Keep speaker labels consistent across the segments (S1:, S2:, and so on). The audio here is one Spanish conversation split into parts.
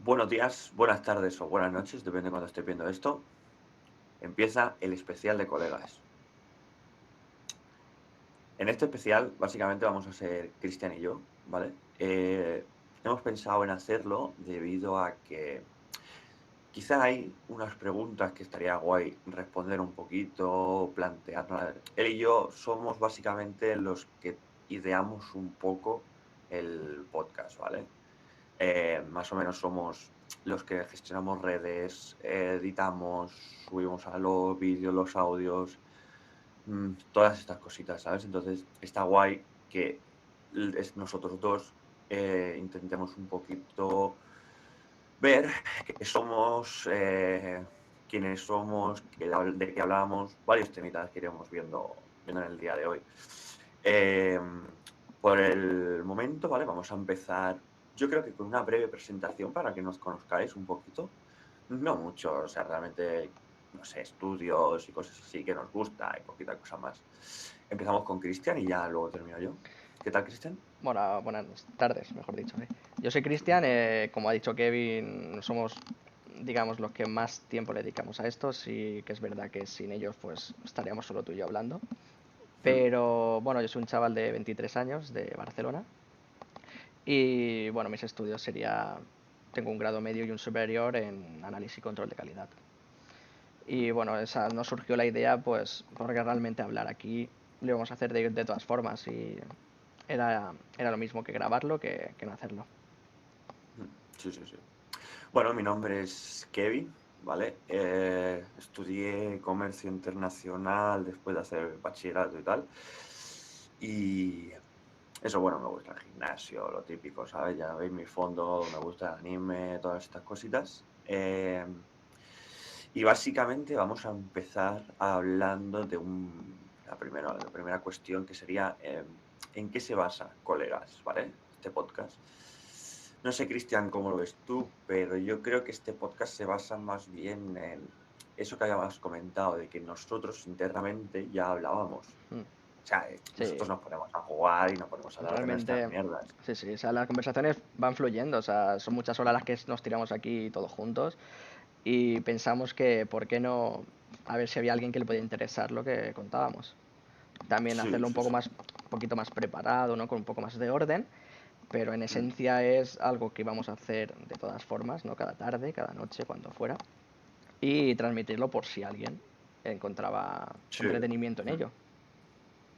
S1: Buenos días, buenas tardes o buenas noches, depende de cuando esté viendo esto. Empieza el especial de colegas. En este especial, básicamente, vamos a ser Cristian y yo, ¿vale? Hemos pensado en hacerlo debido a que quizá hay unas preguntas que estaría guay responder un poquito, plantear. Él y yo somos básicamente los que ideamos un poco el podcast, ¿vale? Más o menos somos los que gestionamos redes, editamos, subimos a los vídeos, los audios, todas estas cositas, ¿sabes? Entonces está guay que nosotros dos intentemos un poquito ver qué somos, quiénes somos, de qué hablamos, varios temitas que iremos viendo en el día de hoy. Eh, por el momento, ¿vale? Vamos a empezar, yo creo que con una breve presentación para que nos conozcáis un poquito. No mucho, o sea, realmente, no sé, estudios y cosas así que nos gusta y poquita cosa más. Empezamos con Cristian y ya luego termino yo. ¿Qué tal, Cristian?
S2: Bueno, buenas tardes, mejor dicho. Yo soy Cristian, como ha dicho Kevin, somos, digamos, los que más tiempo le dedicamos a esto. Sí que es verdad que sin ellos, pues estaríamos solo tú y yo hablando.
S1: Hmm.
S2: Pero bueno, yo soy un chaval de 23 años de Barcelona y bueno, mis estudios tengo un grado medio y un superior en análisis y control de calidad. Y bueno, esa nos surgió la idea, pues, porque realmente hablar aquí lo íbamos a hacer de todas formas y era lo mismo que grabarlo que no hacerlo.
S1: Sí, sí, sí. Bueno, mi nombre es Kevin, ¿vale? Estudié comercio internacional después de hacer bachillerato y tal. Y eso, bueno, me gusta el gimnasio, lo típico, ¿sabes? Ya veis mi fondo, me gusta el anime, todas estas cositas. Y básicamente vamos a empezar hablando de la primera cuestión que sería ¿en qué se basa, colegas, ¿vale? Este podcast. No sé, Cristian, cómo lo ves tú, pero yo creo que este podcast se basa más bien en eso que habíamos comentado, de que nosotros internamente ya hablábamos.
S2: Mm.
S1: O sea,
S2: Sí,
S1: nosotros nos ponemos a jugar y nos ponemos a hablar de nuestras
S2: realmente,
S1: mierdas.
S2: sí, sí, o sea, las conversaciones van fluyendo, o sea, son muchas horas las que nos tiramos aquí todos juntos y pensamos que, ¿por qué no? A ver si había alguien que le podía interesar lo que contábamos. También
S1: Sí,
S2: hacerlo
S1: sí, sí.
S2: un poquito más preparado, ¿no? Con un poco más de orden, pero en
S1: Mm,
S2: esencia es algo que vamos a hacer de todas formas, ¿no? Cada tarde, cada noche, cuando fuera, y transmitirlo por si alguien encontraba
S1: sí.
S2: entretenimiento en
S1: Mm.
S2: ello.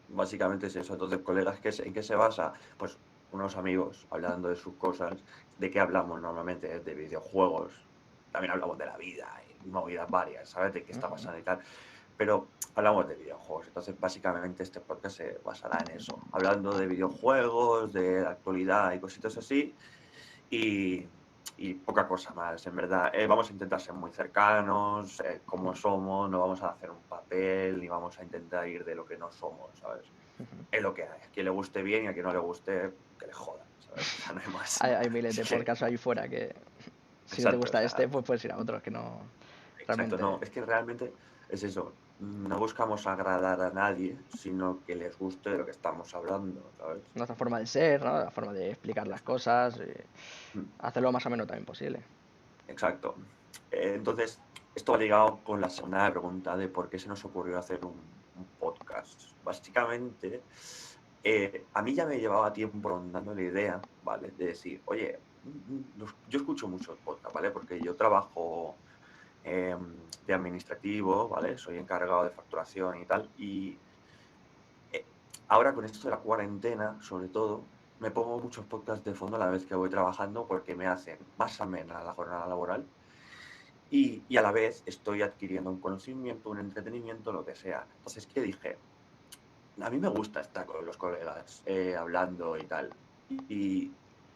S1: Básicamente es eso. Entonces, colegas, ¿en qué se basa? Pues unos amigos hablando de sus cosas. ¿De qué hablamos normalmente? De videojuegos. También hablamos de la vida y movidas varias, ¿sabes? De qué está
S2: Ujú.
S1: pasando y tal. Pero hablamos de videojuegos. Entonces, básicamente este podcast se basará en eso. Hablando de videojuegos, de la actualidad y cositas así. Y, y poca cosa más, en verdad. Vamos a intentar ser muy cercanos, como somos, no vamos a hacer un papel, ni vamos a intentar ir de lo que no somos, ¿sabes? Es lo que hay. A quien le guste bien y a quien no le guste, que le jodan, ¿sabes? O sea, no hay más.
S2: Hay miles
S1: Es
S2: de
S1: que,
S2: podcasts ahí fuera que si no te
S1: exacto, o
S2: gusta
S1: sea,
S2: este, pues puedes ir a otros que no
S1: exacto,
S2: realmente
S1: no, es que realmente es eso. No buscamos agradar a nadie, sino que les guste de lo que estamos hablando, ¿sabes?
S2: nuestra forma de ser, ¿no? La forma de explicar las
S1: Exacto.
S2: cosas, y
S1: Mm.
S2: hacerlo lo más ameno también posible.
S1: Exacto. Entonces, esto va ligado con la segunda pregunta de por qué se nos ocurrió hacer un podcast. Básicamente, a mí ya me llevaba tiempo rondando la idea, ¿vale? De decir, oye, yo escucho muchos podcasts, ¿vale? Porque yo trabajo de administrativo, ¿vale? Soy encargado de facturación y tal. Y eh, ahora con esto de la cuarentena, sobre todo, me pongo muchos podcasts de fondo a la vez que voy trabajando porque me hacen más amena la jornada laboral y a la vez estoy adquiriendo un conocimiento, un entretenimiento, lo que sea. Entonces, ¿qué dije? A mí me gusta estar con los colegas hablando y tal. Y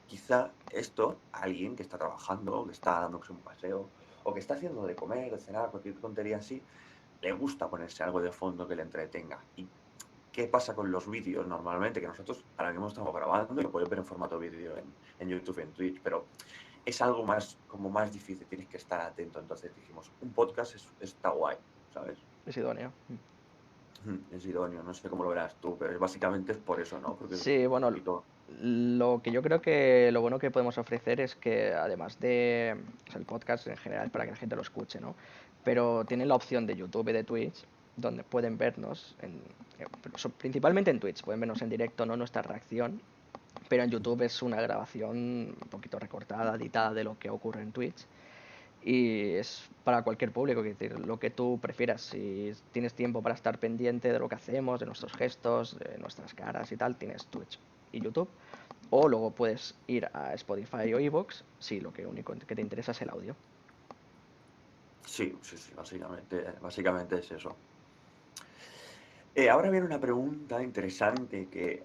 S1: quizá esto, alguien que está trabajando, que está dándose un paseo, o que está haciendo de comer, de cenar, cualquier tontería así, le gusta ponerse algo de fondo que le entretenga. ¿Y qué pasa con los vídeos normalmente? Que nosotros ahora mismo estamos grabando y lo puedes ver en formato vídeo en YouTube, en Twitch, pero es algo más, como más difícil, tienes que estar atento. Entonces dijimos, un podcast está guay, ¿sabes?
S2: Es idóneo.
S1: Es idóneo, no sé cómo lo verás tú, pero básicamente es por eso, ¿no? Porque es
S2: Sí,
S1: un
S2: bueno,
S1: poquito.
S2: Lo que yo creo que lo bueno que podemos ofrecer es que además de, o sea, el podcast en general es para que la gente lo escuche, ¿no? Pero tienen la opción de YouTube y de Twitch donde pueden vernos, principalmente en Twitch, pueden vernos en directo, no nuestra reacción, pero en YouTube es una grabación un poquito recortada, editada de lo que ocurre en Twitch. Y es para cualquier público, es decir, lo que tú prefieras. Si tienes tiempo para estar pendiente de lo que hacemos, de nuestros gestos, de nuestras caras y tal, tienes Twitch y YouTube. O luego puedes ir a Spotify o iVoox si lo que único que te interesa es el audio.
S1: Sí, sí, sí, básicamente es eso. Ahora viene una pregunta interesante que,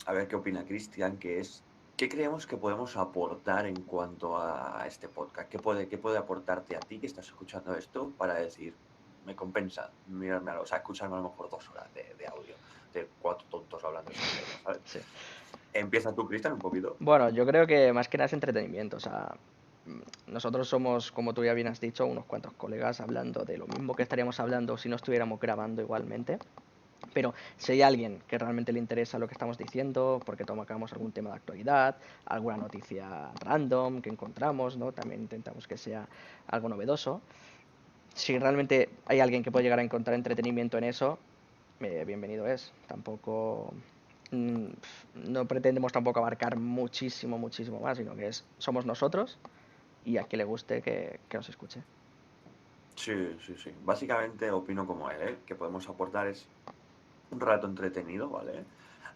S1: a ver qué opina Cristian, que es, ¿qué creemos que podemos aportar en cuanto a este podcast? ¿Qué puede aportarte a ti que estás escuchando esto para decir, me compensa mirarme, o sea, escucharme a lo mejor 2 horas de audio, de 4 tontos hablando de esta mierda, ¿sabes?
S2: Sí.
S1: Empieza tú, Cristian, un poquito.
S2: Bueno, yo creo que más que nada es entretenimiento. O sea, nosotros somos, como tú ya bien has dicho, unos cuantos colegas hablando de lo mismo que estaríamos hablando si no estuviéramos grabando igualmente. Pero si hay alguien que realmente le interesa lo que estamos diciendo, porque tomamos algún tema de actualidad, alguna noticia random que encontramos, ¿no? También intentamos que sea algo novedoso. Si realmente hay alguien que puede llegar a encontrar entretenimiento en eso, bienvenido es. Tampoco no pretendemos tampoco abarcar muchísimo, muchísimo más, sino que somos nosotros y a quien le guste que nos escuche.
S1: Sí, sí, sí. Básicamente opino como él, ¿eh? Que podemos aportar es un rato entretenido, ¿vale?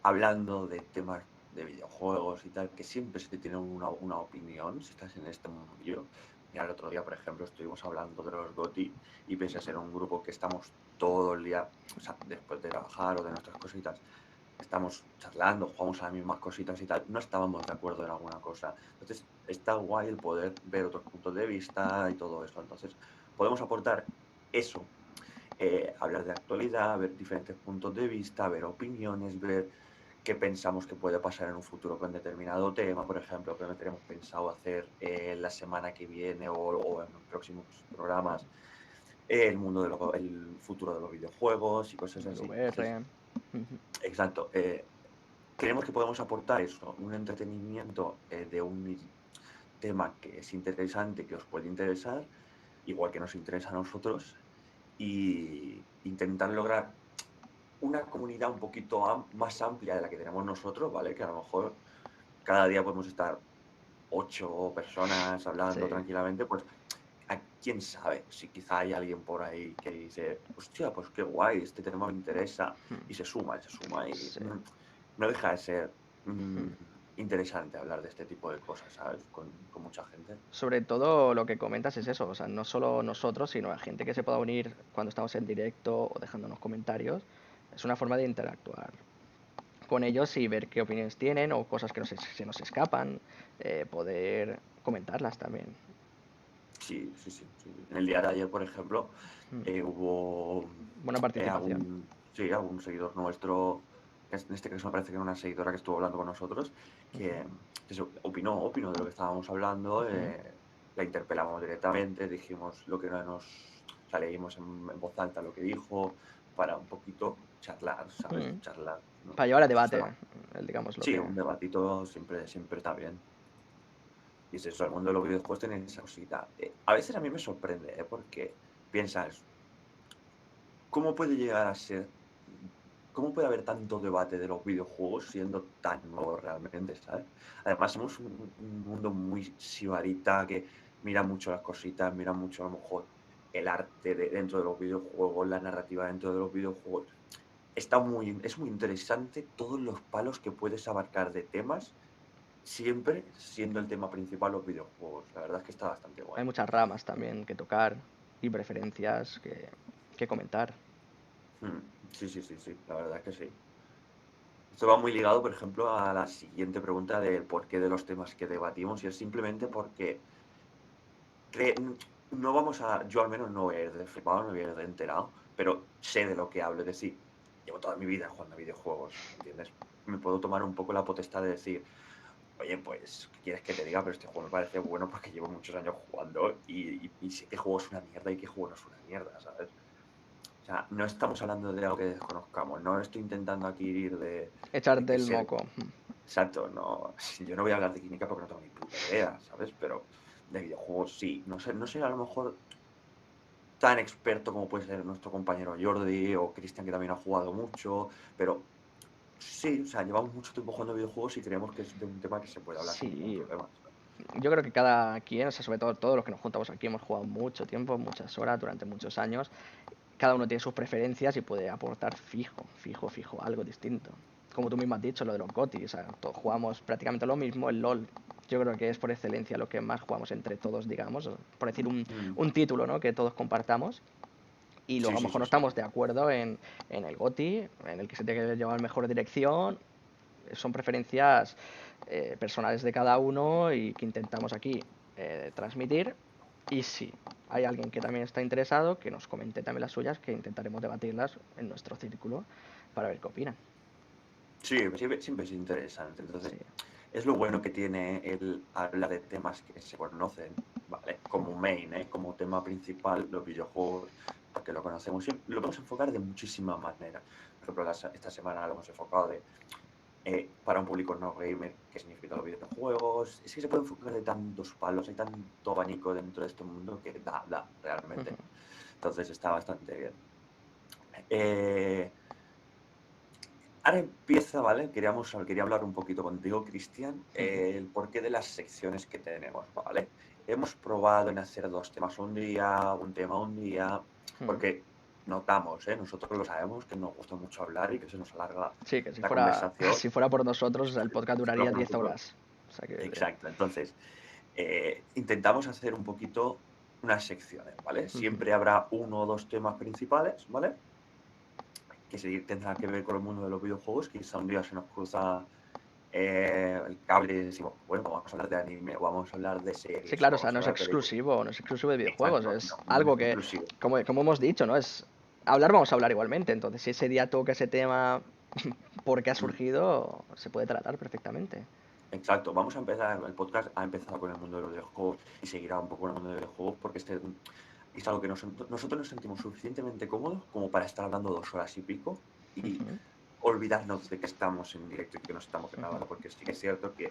S1: Hablando de temas de videojuegos y tal, que siempre se tiene una opinión si estás en este mundillo. Mira, el otro día, por ejemplo, estuvimos hablando de los GOTY y pese a ser un grupo que estamos todo el día, o sea, después de trabajar o de nuestras cositas, estamos charlando, jugamos a las mismas cositas y tal, no estábamos de acuerdo en alguna cosa. Entonces, está guay el poder ver otros puntos de vista y todo eso. Entonces, podemos aportar eso, hablar de actualidad, ver diferentes puntos de vista, ver opiniones, ver qué pensamos que puede pasar en un futuro con determinado tema, por ejemplo, qué tenemos pensado hacer la semana que viene o en los próximos programas, el futuro de los videojuegos y cosas
S2: El
S1: así. Entonces,
S2: VR.
S1: exacto. Creemos que podemos aportar eso, un entretenimiento de un tema que es interesante, que os puede interesar, igual que nos interesa a nosotros, y intentar lograr una comunidad un poquito más amplia de la que tenemos nosotros, ¿vale? Que a lo mejor cada día podemos estar 8 personas
S2: Sí.
S1: hablando tranquilamente, pues a quién sabe si quizá hay alguien por ahí que dice, hostia, pues qué guay, este tema me interesa, y se suma, y
S2: Sí.
S1: no deja de ser interesante hablar de este tipo de cosas, ¿sabes? Con mucha gente.
S2: Sobre todo lo que comentas es eso, o sea, no solo nosotros, sino la gente que se pueda unir cuando estamos en directo o dejándonos comentarios. Es una forma de interactuar con ellos y ver qué opiniones tienen o cosas que se nos escapan, poder comentarlas también.
S1: Sí, sí, sí, sí. En el día de ayer, por ejemplo, hubo
S2: Buena participación.
S1: sí, algún seguidor nuestro, en este caso me parece que era una seguidora que estuvo hablando con nosotros, que opinó de lo que estábamos hablando, la interpelamos directamente, dijimos lo que no o sea, leímos en voz alta lo que dijo, para un poquito charlar, ¿sabes? Charlar, ¿no?
S2: Para llevar a
S1: Eso está
S2: debate,
S1: mal.
S2: digamos lo
S1: Sí,
S2: que...
S1: un debatito siempre está bien. Y es eso, el mundo de los videojuegos tiene esa cosita. A veces a mí me sorprende, porque piensas, ¿cómo puede llegar a ser, cómo puede haber tanto debate de los videojuegos siendo tan nuevos realmente, ¿sabes? Además, somos un mundo muy sibarita que mira mucho las cositas, mira mucho a lo mejor el arte dentro de los videojuegos, la narrativa dentro de los videojuegos. Es muy interesante todos los palos que puedes abarcar de temas, siempre siendo el tema principal los videojuegos. La verdad es que está bastante
S2: Hay
S1: guay.
S2: muchas ramas también que tocar y preferencias que comentar.
S1: Mm, sí, sí, sí, sí, la verdad es que sí. Esto va muy ligado, por ejemplo, a la siguiente pregunta del porqué de los temas que debatimos, y es simplemente porque no vamos a, yo al menos no voy a ir de flipado, no voy a ir de enterado, pero sé de lo que hablo, es decir, llevo toda mi vida jugando a videojuegos, ¿entiendes? Me puedo tomar un poco la potestad de decir, oye, pues, ¿qué quieres que te diga? Pero este juego me parece bueno porque llevo muchos años jugando y sé qué juego es una mierda y qué juego no es una mierda, ¿sabes? O sea, no estamos hablando de algo que desconozcamos, no estoy intentando aquí ir de
S2: Echarte
S1: que
S2: el
S1: ser...
S2: moco.
S1: exacto, no, yo no voy a hablar de química porque no tengo ni puta idea, ¿sabes? Pero de videojuegos sí, no sé a lo mejor tan experto como puede ser nuestro compañero Jordi o Cristian, que también ha jugado mucho, pero sí, o sea, llevamos mucho tiempo jugando videojuegos y creemos que es de un tema que se puede hablar sin ningún
S2: Sí,
S1: problema.
S2: yo creo que cada quien, o sea, sobre todo todos los que nos juntamos aquí, hemos jugado mucho tiempo, muchas horas, durante muchos años. Cada uno tiene sus preferencias y puede aportar fijo, algo distinto. Como tú mismo has dicho, lo de los GOTY, o sea, todos jugamos prácticamente lo mismo, el LOL. Yo creo que es por excelencia lo que más jugamos entre todos, digamos, o por decir
S1: Mm,
S2: un título, ¿no? Que todos compartamos. Y luego
S1: sí,
S2: a lo
S1: sí,
S2: mejor no
S1: sí, sí.
S2: estamos de acuerdo en el GOTY, en el que se tiene que llevar mejor dirección. Son preferencias personales de cada uno y que intentamos aquí transmitir. Y si hay alguien que también está interesado, que nos comente también las suyas, que intentaremos debatirlas en nuestro círculo para ver qué opinan.
S1: Sí, siempre es interesante. Entonces,
S2: Sí.
S1: es lo bueno que tiene el hablar de temas que se conocen, ¿vale? Como main, ¿eh? Como tema principal, los videojuegos, porque lo conocemos. Lo podemos enfocar de muchísimas maneras. Por ejemplo, esta semana lo hemos enfocado para un público no gamer, qué significan los videojuegos. Es que se puede enfocar de tantos palos, hay tanto abanico dentro de este mundo que da, realmente. Entonces está bastante bien. Eh, Ahora empieza, ¿vale? Quería hablar un poquito contigo, Cristian, el porqué de las secciones que tenemos, ¿vale? Hemos probado en hacer 2 temas un día, un tema un día, porque notamos, nosotros lo sabemos, que nos gusta mucho hablar y que se nos alarga
S2: Sí, que si
S1: la
S2: fuera,
S1: conversación.
S2: si fuera por nosotros, el podcast
S1: Solo
S2: duraría
S1: por
S2: 10
S1: nosotros.
S2: horas. O sea que,
S1: Exacto. Entonces, intentamos hacer un poquito unas secciones, ¿vale? Siempre habrá 1 o 2 temas principales, ¿vale? Que tendrá que ver con el mundo de los videojuegos. Quizá un día se nos cruza el cable y decimos, bueno, vamos a hablar de anime, o vamos a hablar de
S2: sí,
S1: series, o
S2: claro, o sea,
S1: vamos a
S2: no es
S1: hablar de películas.
S2: exclusivo, no es exclusivo de videojuegos,
S1: Exacto,
S2: es
S1: no, no
S2: algo
S1: es
S2: que,
S1: exclusivo.
S2: como hemos dicho, ¿no? Es hablar, vamos a hablar igualmente. Entonces, si ese día toca ese tema porque ha
S1: Mm,
S2: surgido, se puede tratar perfectamente.
S1: Exacto, vamos a empezar, el podcast ha empezado con el mundo de los videojuegos y seguirá un poco con el mundo de los videojuegos porque es algo que nosotros nos sentimos suficientemente cómodos como para estar hablando 2 horas y pico y olvidarnos de que estamos en directo y que no estamos grabando, porque sí que es cierto que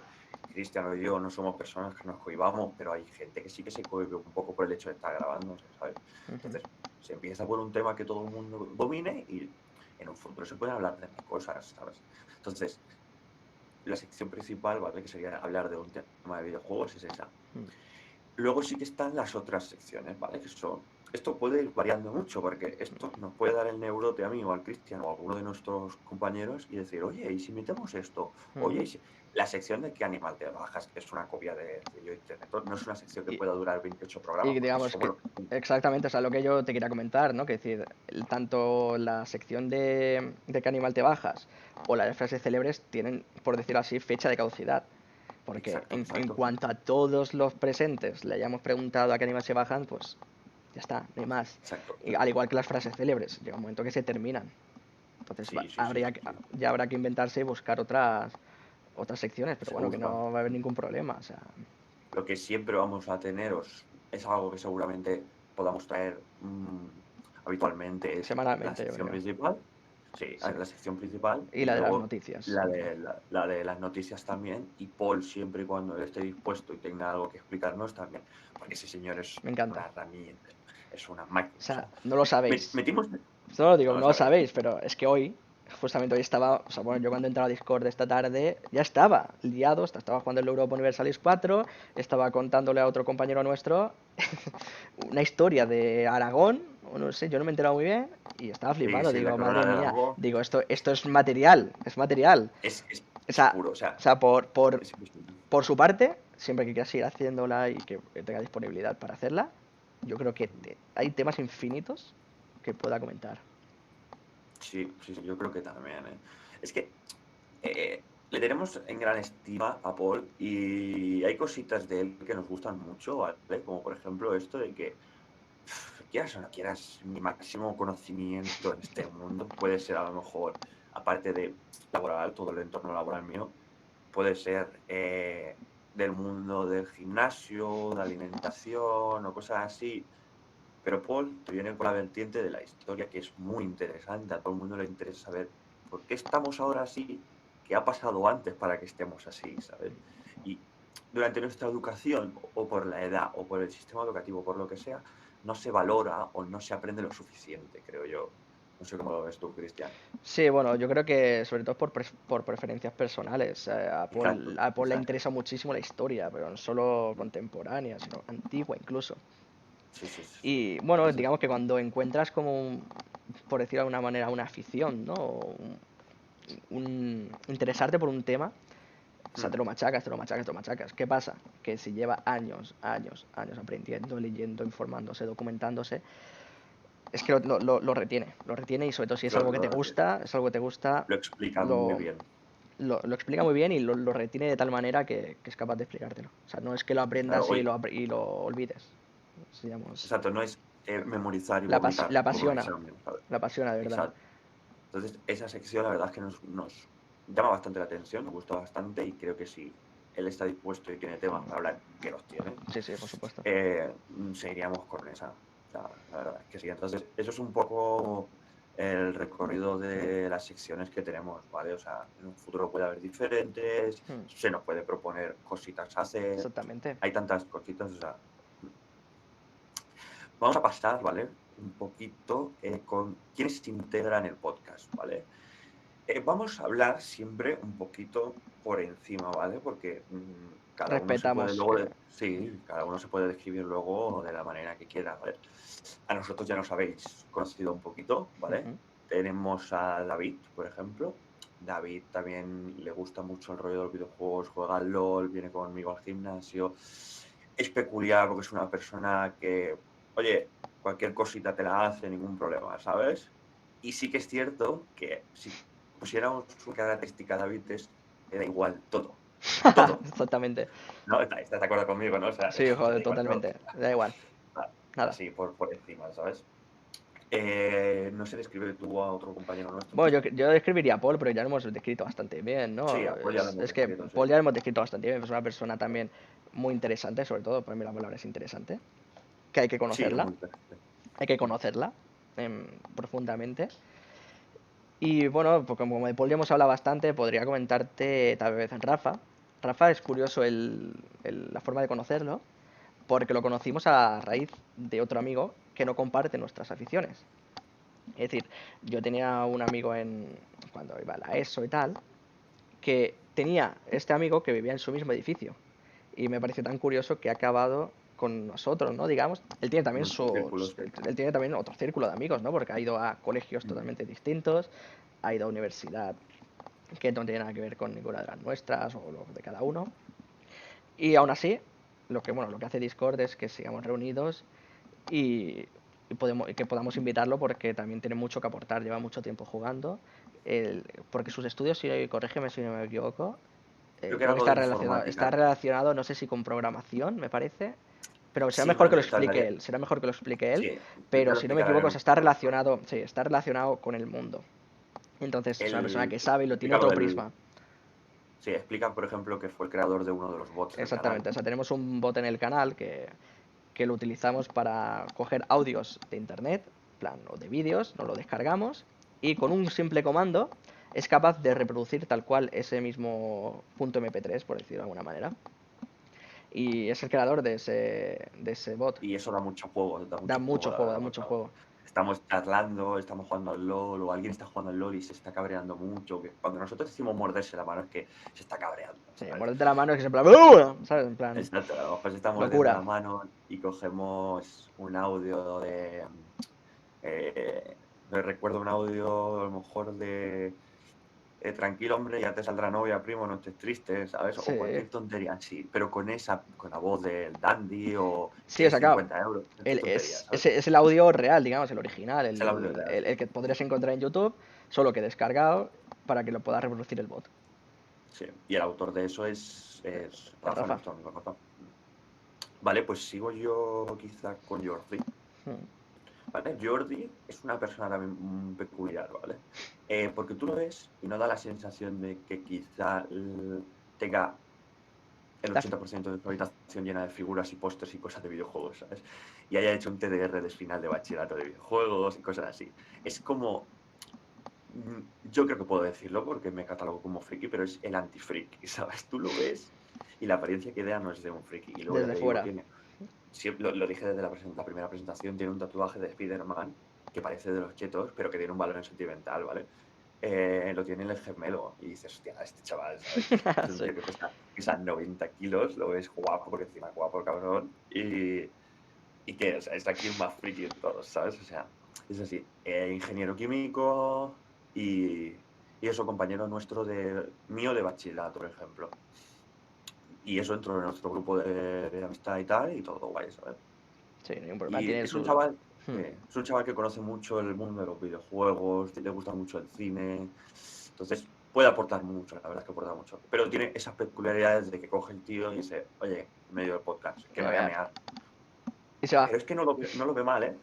S1: Cristiano y yo no somos personas que nos cohibamos, pero hay gente que sí que se cohibe un poco por el hecho de estar grabando, ¿sabes? Entonces, se empieza por un tema que todo el mundo domine y en un futuro se pueden hablar de más cosas, ¿sabes? Entonces, la sección principal, ¿vale? Que sería hablar de un tema de videojuegos, es esa. Luego sí que están las otras secciones, ¿vale? Esto puede ir variando mucho porque esto nos puede dar el neurote a mí o al Cristian o a alguno de nuestros compañeros y decir, oye, ¿y si metemos esto? Oye, ¿y si... La sección de qué animal te bajas, que es una copia de Yo Internet, no es una sección que
S2: Y,
S1: pueda durar 28 programas
S2: y
S1: porque
S2: digamos
S1: somos
S2: que,
S1: los que...
S2: exactamente, o sea, lo que yo te quería comentar, ¿no? Que decir, tanto la sección de qué animal te bajas o la de frases célebres tienen, por decirlo así, fecha de caducidad. Porque
S1: Exacto,
S2: en
S1: exacto.
S2: cuanto a todos los presentes le hayamos preguntado a qué animal se bajan, pues ya está, no hay más.
S1: Exacto,
S2: Y
S1: exacto.
S2: al igual que las frases célebres, llega un momento que se terminan. Entonces
S1: Sí, sí, sí, sí, sí.
S2: ya habrá que inventarse y buscar otras secciones, pero
S1: Se
S2: bueno, que
S1: busca.
S2: no va a haber ningún problema. O sea,
S1: Lo que siempre vamos a teneros es algo que seguramente podamos traer habitualmente, es la
S2: semanalmente, yo
S1: sección
S2: creo.
S1: principal. Sí,
S2: Sí.
S1: la sección principal
S2: Y
S1: y
S2: la de las
S1: luego
S2: noticias,
S1: la
S2: yo creo.
S1: de las noticias también. Y Paul, siempre y cuando él esté dispuesto y tenga algo que explicarnos también, porque ese señor es
S2: Me encanta.
S1: una herramienta, es una
S2: O
S1: máquina. O
S2: sea,
S1: sea,
S2: no lo sabéis.
S1: metimos.
S2: No lo
S1: No
S2: digo,
S1: lo
S2: no lo
S1: sabéis.
S2: sabéis, pero es que hoy, justamente hoy estaba, o sea, bueno, yo cuando entraba a Discord esta tarde, ya estaba liado, estaba jugando el Europa Universalis 4, estaba contándole a otro compañero nuestro una historia de Aragón, o no sé, yo no me he enterado muy bien, y estaba
S1: Sí,
S2: flipando,
S1: sí, la
S2: digo,
S1: corona
S2: madre
S1: de
S2: mía,
S1: Aragón
S2: digo, esto es material, es material. O
S1: es
S2: sea,
S1: puro, o sea, es imposible.
S2: por su parte, siempre que quiera seguir haciéndola y que tenga disponibilidad para hacerla, yo creo que hay temas infinitos que pueda comentar.
S1: Sí, sí, sí, yo creo que también, ¿eh? Es que le tenemos en gran estima a Paul y hay cositas de él que nos gustan mucho, ¿vale? Como por ejemplo esto de que, quieras o no quieras, mi máximo conocimiento en este mundo puede ser a lo mejor, aparte de laboral, todo el entorno laboral mío, puede ser del mundo del gimnasio, de alimentación o cosas así. Pero Paul te viene con la vertiente de la historia que es muy interesante. A todo el mundo le interesa saber por qué estamos ahora así, qué ha pasado antes para que estemos así, ¿sabes? Y durante nuestra educación, o por la edad, o por el sistema educativo, por lo que sea, no se valora o no se aprende lo suficiente, creo yo. No sé cómo lo ves tú, Cristian.
S2: Sí, bueno, yo creo que sobre todo por preferencias personales.
S1: Exacto,
S2: A Paul le
S1: exacto.
S2: interesa muchísimo la historia, pero no solo contemporánea, sino antigua incluso.
S1: Sí, sí, sí, sí.
S2: Y bueno,
S1: Entonces,
S2: digamos que cuando encuentras como, por decirlo de alguna manera, una afición, ¿no? O interesarte por un tema, o sea,
S1: hmm,
S2: te lo machacas, te lo machacas, te lo machacas. ¿Qué pasa? Que si lleva años, años, años aprendiendo, leyendo, informándose, documentándose, es que lo retiene y sobre todo si es algo que te gusta, es algo que te gusta,
S1: lo explican muy
S2: lo,
S1: bien.
S2: lo explica muy bien y lo retiene de tal manera que es capaz de explicártelo. O sea, no es que lo
S1: Claro,
S2: aprendas
S1: oye,
S2: y lo olvides. Digamos,
S1: exacto, no es memorizar y vomitar
S2: la
S1: por un
S2: apasiona,
S1: examen, ¿sabes?
S2: la apasiona de verdad.
S1: Exacto. Entonces, esa sección la verdad es que nos llama bastante la atención, nos gusta bastante y creo que si él está dispuesto y tiene temas para hablar, que los tiene,
S2: Sí, sí, por supuesto.
S1: seguiríamos con esa. La verdad es que sí. Entonces, eso es un poco el recorrido de las secciones que tenemos, ¿vale? O sea, en un futuro puede haber diferentes,
S2: Hmm,
S1: se nos puede proponer cositas a hacer,
S2: exactamente.
S1: hay tantas cositas, o sea, vamos a pasar, ¿vale? Un poquito con quiénes se integran el podcast, ¿vale? Vamos a hablar siempre un poquito por encima, ¿vale? Porque cada uno se puede
S2: Respetamos
S1: luego,
S2: que...
S1: sí, cada uno se puede describir luego de la manera que quiera, ¿vale? A nosotros ya nos habéis conocido un poquito, ¿vale?
S2: Ujú.
S1: Tenemos a David, por ejemplo. David también le gusta mucho el rollo de los videojuegos, juega al LOL, viene conmigo al gimnasio. Es peculiar porque es una persona que, oye, cualquier cosita te la hace, ningún problema, ¿sabes? Y sí que es cierto que si pusiéramos su característica a David, le da igual todo. Todo.
S2: Exactamente.
S1: ¿No? ¿Estás de acuerdo conmigo, no? O sea,
S2: Sí,
S1: le da
S2: joder,
S1: igual todo.
S2: totalmente. Da igual. Nada.
S1: Así, por encima, ¿sabes? No sé, describe tú a otro compañero nuestro.
S2: Bueno, yo describiría a Paul, pero ya lo hemos descrito bastante bien,
S1: Sí,
S2: ¿no?
S1: pues ya lo hemos
S2: Es que
S1: descrito, sí.
S2: Paul ya lo hemos descrito bastante bien. Es una persona también muy interesante, sobre todo, para mí la palabra es interesante, que hay que
S1: Sí, es
S2: conocerla.
S1: muy interesante.
S2: Hay que conocerla profundamente. Y bueno, pues como de Paul ya hemos hablado bastante, podría comentarte tal vez Rafa. Rafa es curioso la forma de conocerlo, porque lo conocimos a raíz de otro amigo que no comparte nuestras aficiones. Es decir, yo tenía un amigo cuando iba a la ESO y tal, que tenía este amigo que vivía en su mismo edificio. Y me pareció tan curioso que ha acabado con nosotros, ¿no? Digamos, él tiene también
S1: Nuestro círculo, sí.
S2: él tiene también otro círculo de amigos, ¿no? Porque ha ido a colegios totalmente distintos, ha ido a universidad que no tiene nada que ver con ninguna de las nuestras o lo de cada uno. Y aún así, lo que hace Discord es que sigamos reunidos y, y que podamos invitarlo porque también tiene mucho que aportar, lleva mucho tiempo jugando, porque sus estudios, si corrígeme si no me equivoco,
S1: Creo que era
S2: creo que
S1: algo de
S2: está
S1: informática.
S2: relacionado, no sé si con programación, me parece, pero será
S1: Sí,
S2: mejor que lo
S1: bueno,
S2: explique
S1: tardaría.
S2: él, será mejor que lo explique él,
S1: Sí, ya
S2: pero
S1: lo
S2: si no me
S1: explicaré en
S2: equivoco,
S1: un futuro.
S2: sí, está relacionado con el mundo. Entonces es una persona
S1: Él
S2: que sabe y lo tiene
S1: explica lo
S2: otro
S1: del.
S2: prisma.
S1: Sí, explica, por ejemplo, que fue el creador de uno de los bots del canal.
S2: Exactamente, o sea, tenemos un bot en el canal que lo utilizamos para coger audios de internet, plan, o de vídeos, nos lo descargamos y con un simple comando es capaz de reproducir tal cual ese mismo punto MP3, por decirlo de alguna manera. Y es el creador de ese bot.
S1: Y eso da
S2: Da
S1: mucho juego,
S2: mucho
S1: la
S2: juego, da
S1: verdad.
S2: mucho
S1: Cuando
S2: juego.
S1: estamos charlando, estamos jugando al LOL, o alguien está jugando al LOL y se está cabreando mucho. Cuando nosotros decimos morderse la mano es que se está cabreando,
S2: Sí,
S1: ¿sabes?
S2: morderte la mano es que se en plan, ¡uh! ¿Sabes? En plan,
S1: Exacto, a lo mejor se está mordiendo la
S2: locura.
S1: mano y cogemos un audio de. Me recuerdo un audio a lo mejor de. Tranquilo, hombre, ya te saldrá novia, primo, no estés triste, ¿sabes? O
S2: Sí,
S1: cualquier tontería así, pero con la voz del Dandy o
S2: sí, o
S1: ¿quieres
S2: sea, claro,
S1: 50 euros? Estas tonterías, ¿sabes?
S2: es el audio real, digamos, el original,
S1: Es el audio real, sí.
S2: el que podrías encontrar en YouTube, solo que descargado para que lo pueda reproducir el bot.
S1: Sí. Y el autor de eso es
S2: Es
S1: Rafa,
S2: Rafa.
S1: nuestro amigo Rafa. Vale, pues sigo yo quizá con Jordi.
S2: Hmm.
S1: ¿Vale? Jordi es una persona también peculiar, ¿vale? Porque tú lo ves y no da la sensación de que quizá tenga el
S2: La
S1: 80% de su habitación llena de figuras y pósters y cosas de videojuegos, ¿sabes? Y haya hecho un TDR de final de bachillerato de videojuegos y cosas así. Es como Yo creo que puedo decirlo porque me catalogo como friki, pero es el anti-friki, ¿sabes? Tú lo ves y la apariencia que da no es de un friki. Y luego ya
S2: Desde
S1: te digo,
S2: fuera.
S1: tiene, lo dije desde la primera presentación, tiene un tatuaje de Spider-Man que parece de los chetos, pero que tiene un valor sentimental, ¿vale? Lo tiene en el gemelo y dices, hostia, este chaval, ¿sabes? Es un
S2: Sí.
S1: tío que pesa 90 kilos, lo ves guapo, porque encima es guapo el cabrón, y que, o sea, es aquí el más friki de todos, ¿sabes? O sea, es así, ingeniero químico y, y eso, compañero nuestro mío de bachillerato, por ejemplo. Y eso entró en nuestro grupo de amistad y tal, y todo guay, ¿sabes?
S2: Sí, ningún problema.
S1: Y
S2: Tiene
S1: es un
S2: su...
S1: chaval,
S2: Hmm.
S1: es un chaval que conoce mucho el mundo de los videojuegos, le gusta mucho el cine, entonces puede aportar mucho, la verdad es que aporta mucho. Pero tiene esas peculiaridades de que coge el tío y dice, oye, en medio del podcast, que
S2: Voy a
S1: me voy a
S2: mear.
S1: mear.
S2: Y se va.
S1: Pero es que no lo ve mal, ¿eh?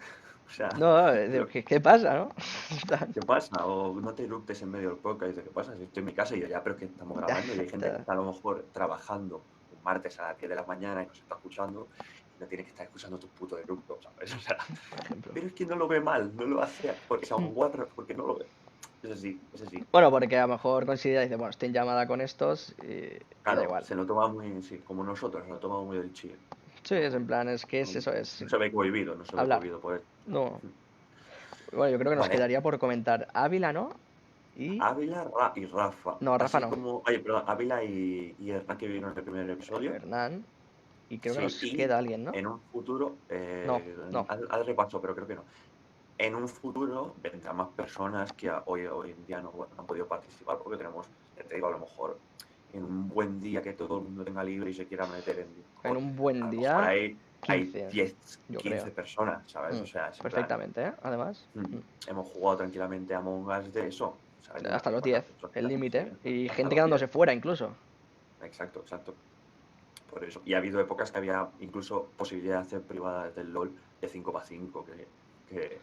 S1: O sea,
S2: No, digo, ¿qué pasa, no? Está-
S1: ¿qué pasa? O no te eruptes en medio del podcast y dices, ¿qué pasa? Si estoy en mi casa y yo ya, pero es que estamos
S2: Ya,
S1: grabando y hay gente que
S2: está,
S1: está a lo mejor trabajando un martes a las 10 de la mañana y nos está escuchando y no tiene que estar escuchando tu puto eructo, ¿sabes? O sea,
S2: por ejemplo.
S1: pero es que no lo ve mal, no lo hace porque se
S2: Hmm.
S1: guarra, porque no lo ve. Es así, es así.
S2: Bueno, porque a lo mejor considera, dice, bueno, estoy en llamada con estos y da
S1: Claro,
S2: igual.
S1: se lo toma muy, sí, como nosotros, se lo toma muy del chill.
S2: Sí, es
S1: No,
S2: en plan, es que es
S1: no,
S2: eso, es
S1: no se ve cohibido, no se ve
S2: hablar.
S1: cohibido por eso.
S2: No. Bueno, yo creo que nos
S1: Vale,
S2: quedaría por comentar Ávila, ¿no? Y...
S1: Ávila y Rafa.
S2: No, Rafa
S1: Así
S2: no.
S1: como, oye, perdón, Ávila y Hernán que vieron el primer episodio.
S2: Hernán. Y creo que
S1: Sí,
S2: nos
S1: y
S2: queda alguien, ¿no?
S1: en un futuro,
S2: No, no.
S1: haz repaso, pero creo que no. En un futuro vendrán más personas que hoy en día no han podido participar porque tenemos, ya te digo, a lo mejor en un buen día que todo el mundo tenga libre y se quiera meter en
S2: En
S1: Discord,
S2: un
S1: a
S2: buen
S1: lo mejor
S2: día,
S1: hay
S2: 15,
S1: 10,
S2: yo creo.
S1: 15 personas, ¿sabes?
S2: Mm,
S1: O sea, es en plan,
S2: perfectamente, ¿eh? Además.
S1: mm,
S2: Mm.
S1: hemos jugado tranquilamente a Among Us de eso, ¿sabes? De
S2: Hasta
S1: unas
S2: los
S1: cuantas
S2: 10,
S1: personas,
S2: el
S1: sí,
S2: límite. Y
S1: hasta
S2: gente
S1: los
S2: quedándose
S1: 10.
S2: fuera incluso.
S1: Exacto, exacto. Por eso. Y ha habido épocas que había incluso posibilidad de hacer privadas del LOL de 5 para 5 que, que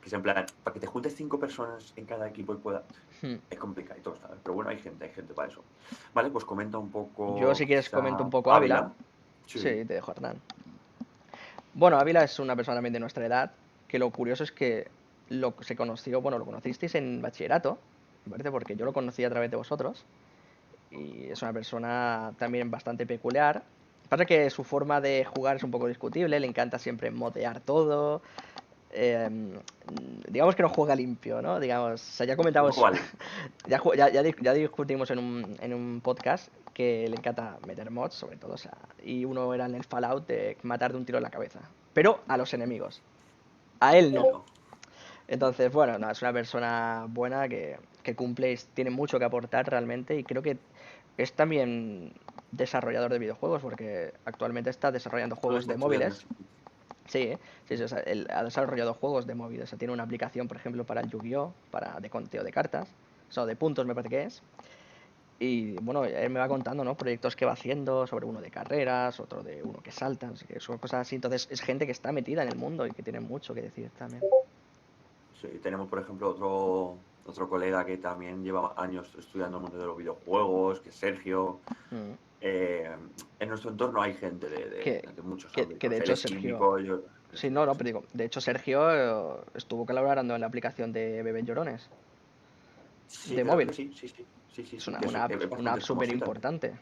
S1: es en plan, para que te juntes 5 personas en cada equipo y pueda.
S2: Mm.
S1: Es complicado, ¿sabes? Pero bueno, hay gente para eso. Vale, pues comenta un
S2: Yo,
S1: poco,
S2: si quieres,
S1: quizá,
S2: comento un poco Ávila.
S1: Ávila.
S2: Sí,
S1: Sí,
S2: te dejo Hernán. Bueno, Ávila es una persona también de nuestra edad, que lo curioso es que se conoció, bueno, lo conocisteis en bachillerato, me parece, porque yo lo conocí a través de vosotros, y es una persona también bastante peculiar. Pasa que su forma de jugar es un poco discutible, le encanta siempre modear todo, digamos que no juega limpio, ¿no? Digamos, o sea, ya
S1: no
S2: comentamos,
S1: vale.
S2: ya discutimos en un podcast que le encanta meter mods, sobre todo, o sea, y uno era en el Fallout de matar de un tiro en la cabeza, pero a los enemigos, a él no.
S1: No.
S2: Entonces, bueno, no, es una persona buena que cumple, tiene mucho que aportar realmente y creo que es también desarrollador de videojuegos porque actualmente está desarrollando
S1: Solo
S2: juegos
S1: está
S2: de
S1: estudiando
S2: móviles.
S1: eso.
S2: Sí, sí, sí, o sea, él ha desarrollado juegos de móviles. O sea, tiene una aplicación, por ejemplo, para el Yu-Gi-Oh, para de conteo de cartas, o sea, de puntos me parece que es. Y bueno, él me va contando, ¿no? Proyectos que va haciendo sobre uno de carreras, otro de uno que salta, no sé qué, son cosas así. Entonces es gente que está metida en el mundo y que tiene mucho que decir también.
S1: Sí, tenemos, por ejemplo, otro colega que también lleva años estudiando el mundo de los videojuegos, que es Sergio.
S2: Mm.
S1: Eh, en nuestro entorno hay gente
S2: Que,
S1: de muchos
S2: que de
S1: ámbitos. Él
S2: hecho
S1: es
S2: Sergio...
S1: químico, yo.
S2: Sí,
S1: Sí,
S2: no, no,
S1: sí.
S2: pero digo, de hecho Sergio estuvo colaborando en la aplicación de Bebé Llorones,
S1: Sí,
S2: de
S1: creo que
S2: móvil.
S1: sí, sí, sí. Sí, sí,
S2: Es
S1: sí. Que es
S2: una app
S1: bastante
S2: súper
S1: famosita.
S2: importante.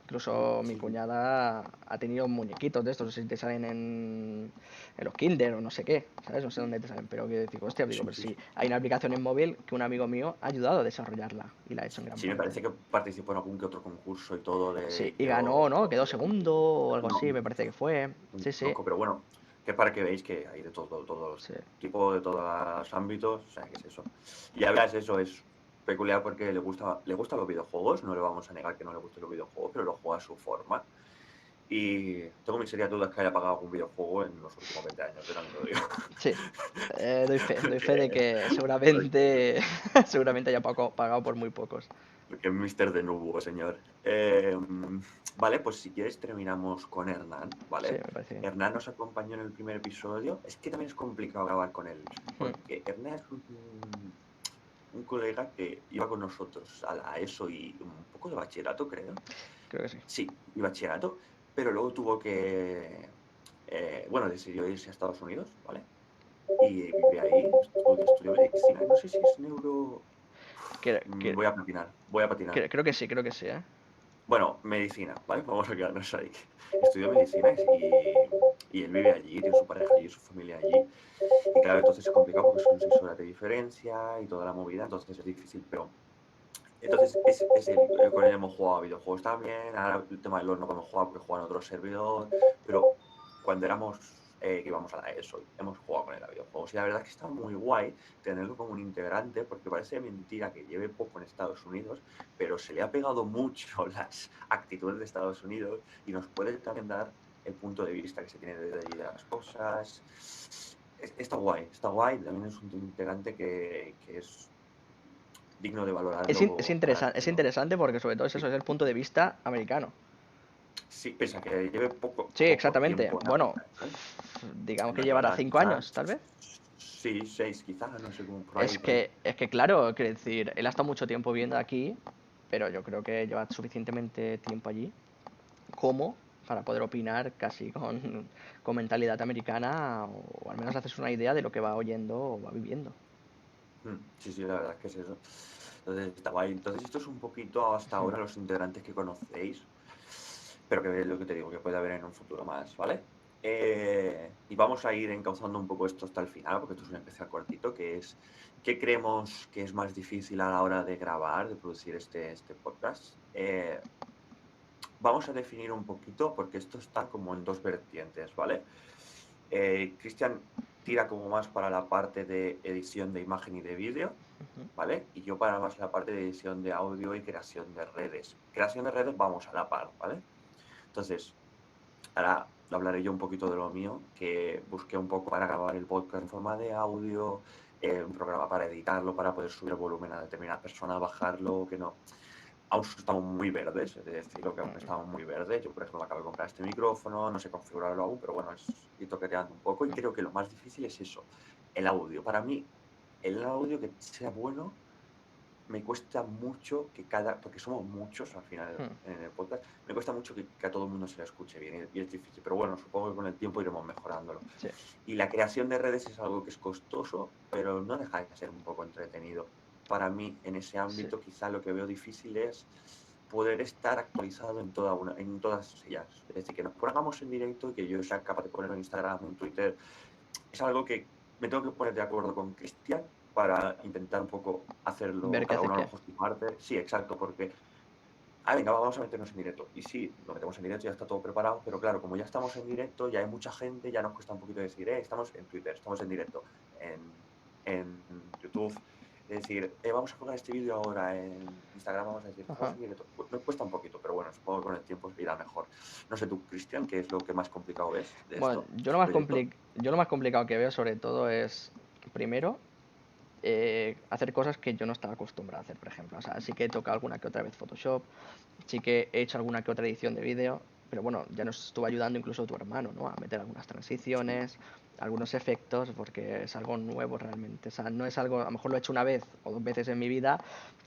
S2: Incluso mi
S1: Sí, sí.
S2: cuñada ha tenido muñequitos de estos, no sé si te salen en los Kinder o no sé qué, ¿sabes? No sé dónde te salen, pero que digo, hostia, digo,
S1: Sí,
S2: pero
S1: sí,
S2: sí,
S1: sí.
S2: hay una aplicación en móvil que un amigo mío ha ayudado a desarrollarla y la ha hecho en gran
S1: Sí, me
S2: parte.
S1: parece que participó en algún que otro concurso y todo
S2: Sí,
S1: de
S2: y ganó,
S1: IO.
S2: ¿no? Quedó segundo o algo
S1: No,
S2: así, me parece que fue.
S1: un
S2: Sí, sí,
S1: poco, pero bueno, que es para que veáis que hay de todos los
S2: sí.
S1: tipos, de todos los ámbitos, o sea, que es eso. Y la verdad es eso, es peculiar porque le gustan los videojuegos, no le vamos a negar que no le gusten los videojuegos, pero lo juega a su forma. Y tengo mis serias dudas que haya pagado algún videojuego en los últimos 20 años, también lo digo.
S2: Sí, doy fe de
S1: Porque,
S2: que
S1: porque,
S2: seguramente, seguramente haya pagado por muy pocos.
S1: porque es Mr. de Nubo, señor. Vale, pues si quieres terminamos con Hernán,
S2: Sí,
S1: ¿vale?
S2: me parece bien.
S1: Hernán nos acompañó en el primer episodio. Es que también es complicado grabar con él,
S2: Hmm,
S1: porque Hernán es un colega que iba con nosotros a la ESO y un poco de bachillerato, creo.
S2: creo que sí.
S1: Sí, y bachillerato, pero luego tuvo que, bueno, decidió irse a Estados Unidos, ¿vale? Y vive ahí, estudió medicina, no sé si es
S2: Que- que-
S1: Voy a patinar, voy a patinar.
S2: creo que sí, ¿eh?
S1: Bueno, medicina, ¿vale? Vamos a quedarnos ahí. Estudió medicina y él vive allí, tiene su pareja allí, su familia allí. Y claro, entonces es complicado porque son 6 horas de diferencia y toda la movida, entonces es difícil, pero... Entonces con él hemos jugado a videojuegos también, ahora el tema del LoL no podemos jugar porque juega en otro servidor, pero cuando éramos, que íbamos a la ESO, hemos jugado con él a videojuegos y la verdad es que está muy guay tenerlo como un integrante porque parece mentira que lleve poco en Estados Unidos, pero se le ha pegado mucho las actitudes de Estados Unidos y nos puede también dar el punto de vista que se tiene desde allí de las cosas. Está guay, también es un integrante que es digno de valorarlo para
S2: Es
S1: hacerlo.
S2: interesante porque sobre todo es eso,
S1: Sí,
S2: es el punto de vista americano.
S1: sí, pese a que lleve
S2: Sí,
S1: poco
S2: exactamente.
S1: tiempo en
S2: Bueno,
S1: América, ¿sabes?
S2: digamos que
S1: No
S2: llevará
S1: llevará
S2: 5 años, tal
S1: quizás,
S2: vez.
S1: sí, 6 quizás, no sé cómo, por ahí, por ahí.
S2: Es que claro, quiero decir, él ha estado mucho tiempo viviendo aquí, pero yo creo que lleva suficientemente tiempo allí como para poder opinar casi con mentalidad americana o al menos haces una idea de lo que va oyendo o va viviendo.
S1: Sí, sí, la verdad es que es eso. Entonces, está guay. Entonces, esto es un poquito hasta ahora los integrantes que conocéis, pero que es lo que te digo, que puede haber en un futuro más, ¿vale? Y vamos a ir encauzando un poco esto hasta el final, porque esto es un especial cortito, que es ¿qué creemos que es más difícil a la hora de grabar, de producir este podcast? Vamos a definir un poquito, porque esto está como en dos vertientes, ¿vale? Cristian tira como más para la parte de edición de imagen y de vídeo, ¿vale? Y yo para más la parte de edición de audio y creación de redes. Creación de redes vamos a la par, ¿vale? Entonces, ahora hablaré yo un poquito de lo mío, que busqué un poco para grabar el podcast en forma de audio, un programa para editarlo, para poder subir el volumen a determinada persona, bajarlo, que no. Aún estamos muy verdes, es decir, lo que aún estamos muy verdes. Yo, por ejemplo, me acabo de comprar este micrófono, no sé configurarlo aún, pero bueno, es ir toqueteando un poco. Y creo que lo más difícil es eso, el audio. Para mí, el audio que sea bueno me cuesta mucho porque somos muchos al final en el podcast, me cuesta mucho que a todo el mundo se lo escuche bien y es difícil, pero bueno, supongo que con el tiempo iremos mejorándolo.
S2: Sí,
S1: Y la creación de redes es algo que es costoso, pero no deja de ser un poco entretenido. Para mí, en ese
S2: sí.
S1: ámbito, quizá lo que veo difícil es poder estar actualizado en todas ellas. Es decir, que nos pongamos en directo y que yo sea capaz de ponerlo en Instagram, en Twitter, es algo que me tengo que poner de acuerdo con Cristian para intentar un poco hacerlo,
S2: Ver qué
S1: cada
S2: hace
S1: uno a lo
S2: qué.
S1: mejor su parte. Sí, exacto, porque, venga, vamos a meternos en directo. Y sí, lo metemos en directo, ya está todo preparado, pero claro, como ya estamos en directo, ya hay mucha gente, ya nos cuesta un poquito decir, estamos en Twitter, estamos en directo, en YouTube. Es decir, vamos a colgar este vídeo ahora en Instagram, vamos a decir, estamos
S2: Ajá.
S1: en directo. Nos cuesta un poquito, pero bueno, supongo que con el tiempo irá mejor. No sé tú, Cristian, ¿qué es lo que más complicado ves de
S2: Bueno,
S1: esto, de este proyecto?
S2: yo lo más complicado que veo sobre todo es, primero, hacer cosas que yo no estaba acostumbrado a hacer, por ejemplo. O sea, sí que he tocado alguna que otra vez Photoshop, sí que he hecho alguna que otra edición de vídeo, pero bueno, ya nos estuvo ayudando incluso tu hermano, ¿no? A meter algunas
S1: Sí,
S2: transiciones, algunos efectos, porque es algo nuevo realmente. O sea, no es algo, a lo mejor lo he hecho una vez o dos veces en mi vida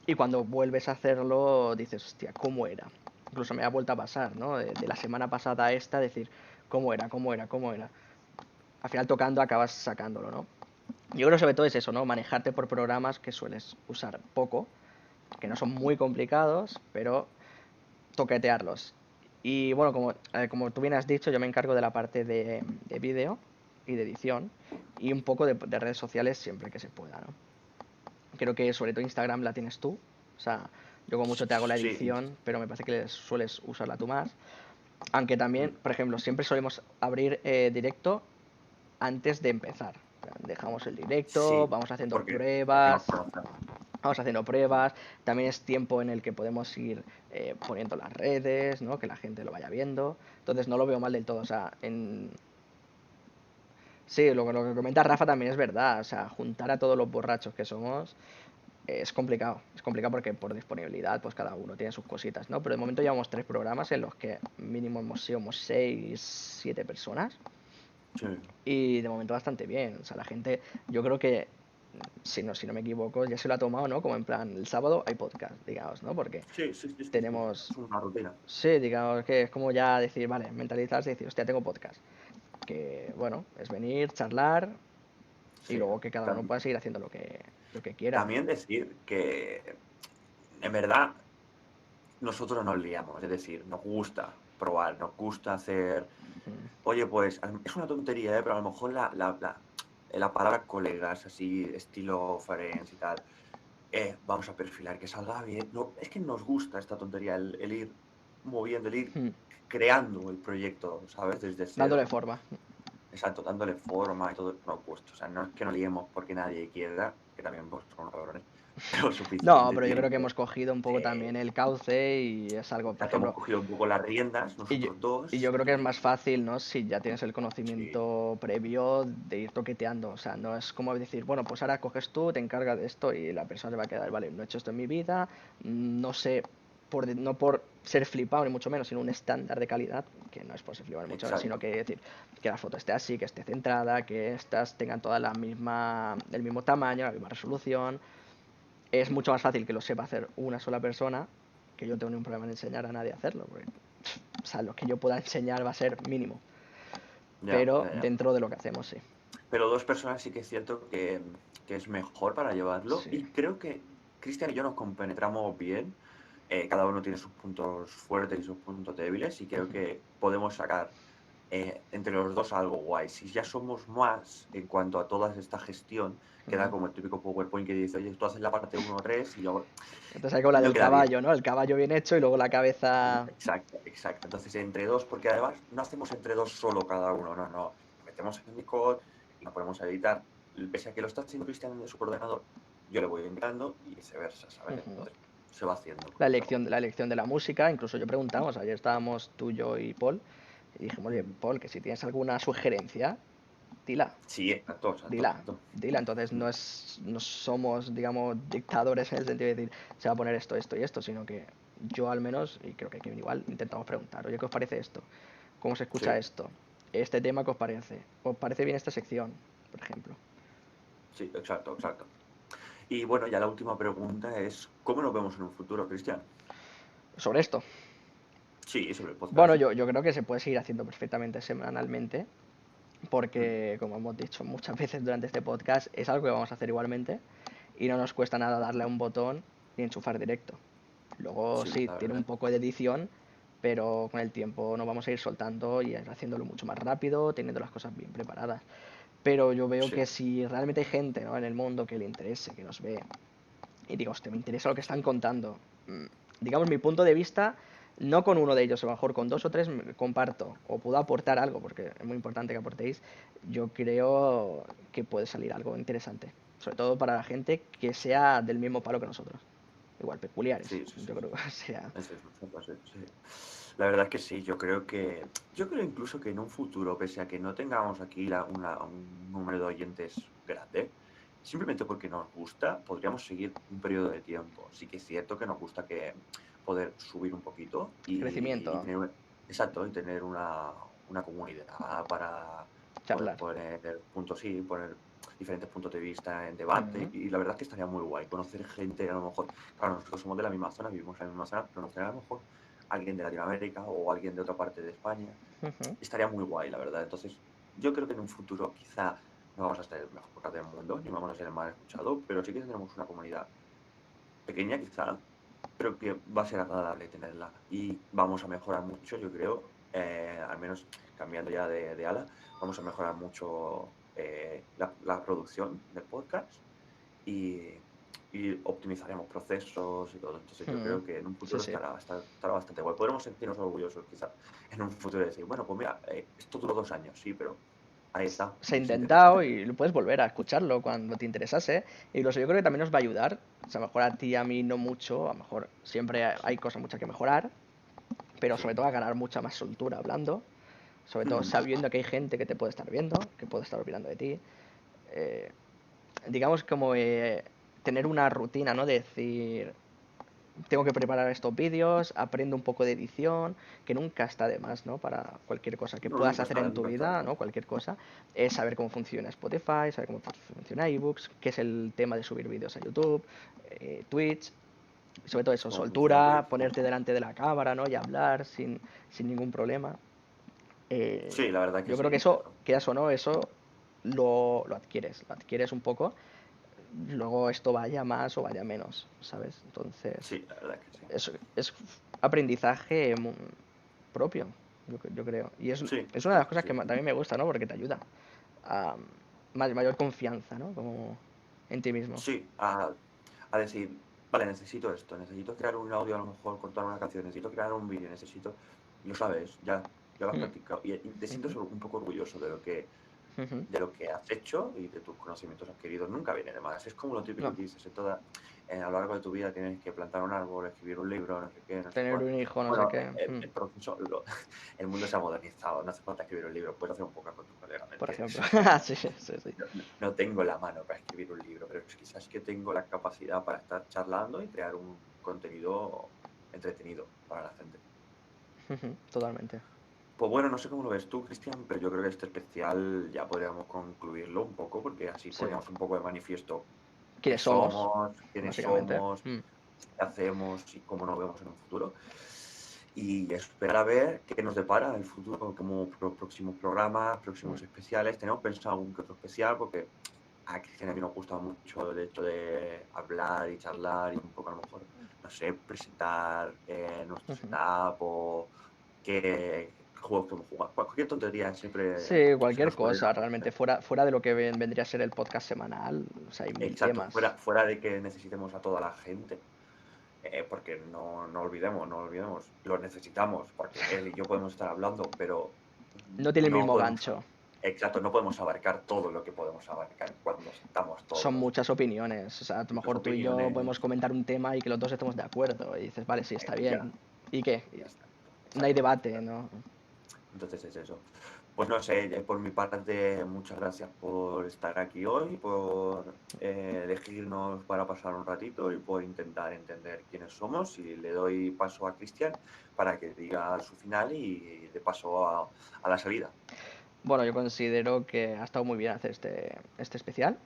S2: y cuando vuelves a hacerlo dices, hostia, ¿cómo era? Incluso me ha vuelto a pasar, ¿no? De la semana pasada a esta, decir, ¿cómo era? ¿Cómo era? ¿Cómo era? Al final tocando acabas sacándolo, ¿no? Yo creo sobre todo es eso, ¿no? Manejarte por programas que sueles usar poco, que no son muy complicados, pero toquetearlos. Y bueno, como tú bien has dicho, yo me encargo de la parte de vídeo y de edición y un poco de redes sociales siempre que se pueda, ¿no? Creo que sobre todo Instagram la tienes tú, o sea, yo como mucho te hago la
S1: sí,
S2: edición, pero me parece que sueles usarla tú más. Aunque también, por ejemplo, siempre solemos abrir directo antes de empezar. Dejamos el directo,
S1: sí,
S2: vamos haciendo
S1: porque nos
S2: pruebas,
S1: conocemos.
S2: vamos haciendo pruebas. También es tiempo en el que podemos ir poniendo las redes, ¿no? Que la gente lo vaya viendo. Entonces no lo veo mal del todo. O sea, sí, lo que comenta Rafa también es verdad. O sea, juntar a todos los borrachos que somos es complicado. Es complicado porque por disponibilidad, pues cada uno tiene sus cositas, ¿no? Pero de momento llevamos 3 programas en los que mínimo hemos sido 6, 7 personas.
S1: Sí,
S2: Y de momento bastante bien. O sea, la gente, yo creo que, si no me equivoco, ya se lo ha tomado, ¿no? Como en plan, el sábado hay podcast, digamos, ¿no? Porque
S1: sí, sí, sí, sí, sí.
S2: tenemos,
S1: Es una rutina.
S2: sí, digamos que es como ya decir, vale, mentalizarse y decir, hostia, tengo podcast. Que, bueno, es venir, charlar y
S1: Sí,
S2: luego que cada uno
S1: tam-
S2: pueda seguir haciendo lo que... lo que quieran.
S1: También decir que, en verdad, nosotros nos liamos, es decir, nos gusta probar, nos gusta hacer.
S2: Ujú.
S1: Oye, pues es una tontería, pero a lo mejor la palabra colegas, así, estilo Friends y tal, vamos a perfilar que salga bien. No, es que nos gusta esta tontería, el ir moviendo, el ir
S2: Mm.
S1: creando el proyecto, ¿sabes? Desde
S2: Dándole
S1: cero.
S2: forma.
S1: Exacto, dándole forma y todo, nos gusta. O sea, no es que no liemos porque nadie quiera, que también pues, son cabrones, pero
S2: No,
S1: suficiente
S2: pero yo creo que
S1: tiempo.
S2: hemos cogido un poco también
S1: eh,
S2: el cauce y es algo, por
S1: ya que hemos
S2: ejemplo,
S1: cogido un poco las riendas,
S2: y yo,
S1: nosotros
S2: y yo
S1: dos,
S2: creo que es más
S1: y
S2: fácil, ¿no? Si ya tienes el
S1: sí,
S2: conocimiento previo de ir toqueteando. O sea, no es como decir, bueno, pues ahora coges tú, te encargas de esto y la persona se va a quedar, vale, no he hecho esto en mi vida, no sé, no por ser flipado ni mucho menos, sino un estándar de calidad, que no es por ser flipado ni mucho menos, sino
S1: exacto.
S2: que decir que la foto esté así, que esté centrada, que estas tengan todas el mismo tamaño, la misma resolución. Es mucho más fácil que lo sepa hacer una sola persona, que yo no tengo ningún problema en enseñar a nadie a hacerlo, porque, o sea, lo que yo pueda enseñar va a ser mínimo,
S1: Ya,
S2: pero
S1: ya, ya.
S2: dentro de lo que hacemos, sí.
S1: Pero dos personas sí que es cierto que es mejor para llevarlo.
S2: Sí.
S1: Y creo que Cristian y yo nos compenetramos bien. Cada uno tiene sus puntos fuertes y sus puntos débiles. Y creo
S2: Ujú.
S1: que podemos sacar entre los dos algo guay. Si ya somos más en cuanto a toda esta gestión, queda
S2: Ujú.
S1: como el típico PowerPoint que dice, oye, tú haces la parte uno o 3 y yo.
S2: Entonces hay como la
S1: No
S2: del
S1: queda bien.
S2: caballo, ¿no? El caballo bien hecho y luego la cabeza.
S1: Exacto, exacto. Entonces, entre dos, porque además no hacemos entre dos solo cada uno, no, no. Nos metemos en Discord y nos ponemos a editar. Pese a que lo está haciendo Cristian en su ordenador, yo le voy entrando y viceversa, ¿sabes?
S2: Ujú.
S1: Entonces, se va haciendo
S2: La
S1: poquito a
S2: elección, la
S1: poquito.
S2: elección de la música, incluso yo preguntamos, ayer estábamos tú, yo y Paul, y dijimos, oye,
S1: Mm.
S2: Paul, que si tienes alguna sugerencia, dila,
S1: Sí, exacto, exacto,
S2: dila,
S1: exacto.
S2: dila. Entonces
S1: Mm.
S2: no somos, digamos, dictadores en el sentido de decir, se va a poner esto, esto y esto, sino que yo al menos, y creo que Kevin igual, intentamos preguntar, oye, ¿qué os parece esto? ¿Cómo se escucha
S1: Sí,
S2: esto? ¿Este tema qué os parece? ¿Os parece bien esta sección, por ejemplo?
S1: sí, exacto, exacto. Y bueno, ya la última pregunta es, ¿cómo nos vemos en un futuro, Cristian?
S2: Sobre esto.
S1: Sí, sobre el
S2: Bueno,
S1: podcast.
S2: yo creo que se puede seguir haciendo perfectamente semanalmente,
S1: Mm.
S2: porque, como hemos dicho muchas veces durante este podcast, es algo que vamos a hacer igualmente y no nos cuesta nada darle a un botón y enchufar directo. Luego
S1: Sí,
S2: sí,
S1: la
S2: tiene un
S1: verdad.
S2: poco de edición, pero con el tiempo nos vamos a ir soltando y haciéndolo mucho más rápido, teniendo las cosas bien preparadas. Pero yo veo
S1: Sí,
S2: que si realmente hay gente, ¿no?, en el mundo que le interese, que nos ve y digo, hostia, me interesa lo que
S1: sí.
S2: están contando. Digamos, mi punto de vista, no con uno de ellos, a lo mejor con dos o tres comparto o puedo aportar algo, porque es muy importante que aportéis. Yo creo que puede salir algo interesante, sobre todo para la gente que sea del mismo palo que nosotros. Igual peculiares,
S1: Sí, sí, sí,
S2: yo
S1: sí.
S2: creo que sea.
S1: Ese es nuestro caso, sí. La verdad es que sí, yo creo incluso que en un futuro, pese a que no tengamos aquí un número de oyentes grande, simplemente porque nos gusta, podríamos seguir un periodo de tiempo. Sí que es cierto que nos gusta que poder subir un poquito y
S2: Crecimiento,
S1: tener, exacto, y tener una comunidad para poder
S2: charlar.
S1: poner puntos, sí, poner diferentes puntos de vista en debate.
S2: Ujú,
S1: Y la verdad es que estaría muy guay conocer gente, a lo mejor. Claro, nosotros somos de la misma zona, vivimos en la misma zona, pero nos trae a lo mejor alguien de Latinoamérica o alguien de otra parte de España.
S2: ujú.
S1: Estaría muy guay, la verdad. Entonces, yo creo que en un futuro quizá no vamos a ser el mejor podcast del mundo, ni vamos a ser el más escuchado, pero sí que tendremos una comunidad pequeña quizá, pero que va a ser agradable tenerla. Y vamos a mejorar mucho, yo creo, al menos cambiando ya de ala, vamos a mejorar mucho la producción del podcast y, y optimizaremos procesos y todo. Entonces yo
S2: Mm,
S1: creo que en un
S2: sí,
S1: futuro
S2: sí.
S1: estará bastante guay. Podremos sentirnos orgullosos quizá en un futuro y decir, bueno, pues mira, esto duró 2 años, sí, pero ahí está.
S2: Se ha
S1: Es interesante.
S2: intentado y lo puedes volver a escucharlo cuando te interesase. E incluso yo creo que también nos va a ayudar. O sea, a lo mejor a ti y a mí no mucho, a lo mejor siempre hay cosas muchas que mejorar, pero sobre
S1: Sí.
S2: todo a ganar mucha más soltura hablando, sobre todo
S1: Hmm.
S2: sabiendo que hay gente que te puede estar viendo, que puede estar opinando de ti. Eh, digamos como tener una rutina, ¿no? De decir, tengo que preparar estos vídeos, aprendo un poco de edición, que nunca está de más, ¿no? Para cualquier cosa que
S1: No,
S2: puedas
S1: nunca
S2: hacer
S1: está,
S2: en tu
S1: nunca está.
S2: vida, ¿no? Cualquier cosa, es saber cómo funciona Spotify, saber cómo funciona iBooks, qué es el tema de subir vídeos a YouTube, Twitch, sobre todo eso,
S1: Cómo funciona
S2: soltura,
S1: Twitch.
S2: ponerte delante de la cámara, ¿no? Y hablar sin ningún problema.
S1: Sí, la verdad que
S2: Yo creo que
S1: sí.
S2: eso, quieras o no, eso lo adquieres un poco. luego esto vaya más o vaya menos, ¿sabes? Entonces,
S1: Sí, la verdad que sí.
S2: es aprendizaje propio, yo creo. Y
S1: Sí,
S2: es una de
S1: sí,
S2: las
S1: sí,
S2: cosas que
S1: sí.
S2: también me gusta, ¿no? Porque te ayuda a mayor confianza, ¿no? Como en ti mismo.
S1: Sí, a decir, vale, necesito esto, necesito crear un audio, a lo mejor cortar una canción, necesito crear un vídeo, necesito, lo sabes, ya lo has
S2: Mm,
S1: practicado y te sientes
S2: ujú,
S1: un poco orgulloso
S2: ujú.
S1: de lo que has hecho y de tus conocimientos adquiridos. Nunca viene de más. Es como lo típico
S2: No,
S1: que dices, a lo largo de tu vida tienes que plantar un árbol, escribir un libro, no sé qué, no sé
S2: tener
S1: cuánto.
S2: un hijo, no sé
S1: Bueno,
S2: qué.
S1: el proceso, el mundo se ha modernizado, no hace falta escribir un libro, puedes hacer un podcast con tu colega, ¿me
S2: Por ejemplo.
S1: entiendes? O sea,
S2: Sí, sí, sí.
S1: no tengo la mano para escribir un libro, pero es quizás que tengo la capacidad para estar charlando y crear un contenido entretenido para la gente.
S2: Ujú, totalmente.
S1: Pues bueno, no sé cómo lo ves tú, Cristian, pero yo creo que este especial ya podríamos concluirlo un poco, porque así
S2: Sí.
S1: poníamos un poco de manifiesto qué
S2: ¿Quiénes somos?
S1: somos, quiénes
S2: Básicamente.
S1: somos, qué hacemos y cómo nos vemos en un futuro. Y esperar a ver qué nos depara el futuro, como próximos programas,
S2: Mm.
S1: próximos especiales. Tenemos pensado algún que otro especial, porque a Cristian y a mí nos gusta mucho el hecho de hablar y charlar y un poco a lo mejor, no sé, presentar nuestro
S2: Ujú.
S1: setup o qué juegos que hemos jugado. Cualquier tontería siempre
S2: Sí,
S1: se
S2: cualquier
S1: nos puede
S2: cosa,
S1: hacer.
S2: realmente, fuera de lo que vendría a ser el podcast semanal, o sea, hay mil
S1: Exacto,
S2: temas.
S1: fuera de que necesitemos a toda la gente, porque no olvidemos, lo necesitamos, porque él y yo podemos estar hablando, pero
S2: No tiene el
S1: no
S2: mismo
S1: podemos,
S2: gancho.
S1: exacto, no podemos abarcar todo lo que podemos abarcar cuando estamos
S2: Son
S1: todos,
S2: muchas opiniones. O sea, a lo
S1: muchas
S2: mejor tú y yo podemos
S1: opiniones
S2: comentar un tema y que los dos estemos de acuerdo. Y dices, vale, sí, está
S1: y ya,
S2: bien. ¿Y qué?
S1: y ya está.
S2: No hay
S1: Exacto.
S2: debate, ¿no?
S1: Entonces es eso. Pues no sé, por mi parte, muchas gracias por estar aquí hoy, por elegirnos para pasar un ratito y por intentar entender quiénes somos. Y le doy paso a Cristian para que diga su final y de paso a la salida.
S2: Bueno, yo considero que ha estado muy bien hacer este especial.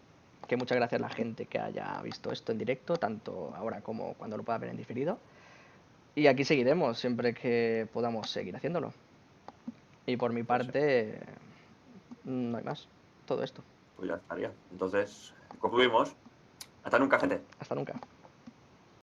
S2: Que muchas gracias a la gente que haya visto esto en directo, tanto ahora como cuando lo pueda ver en diferido. Y aquí seguiremos siempre que podamos seguir haciéndolo. Y por mi
S1: Pues sí,
S2: parte, no hay más. Todo esto.
S1: pues ya estaría. Entonces, concluimos. Hasta nunca, gente.
S2: Hasta nunca.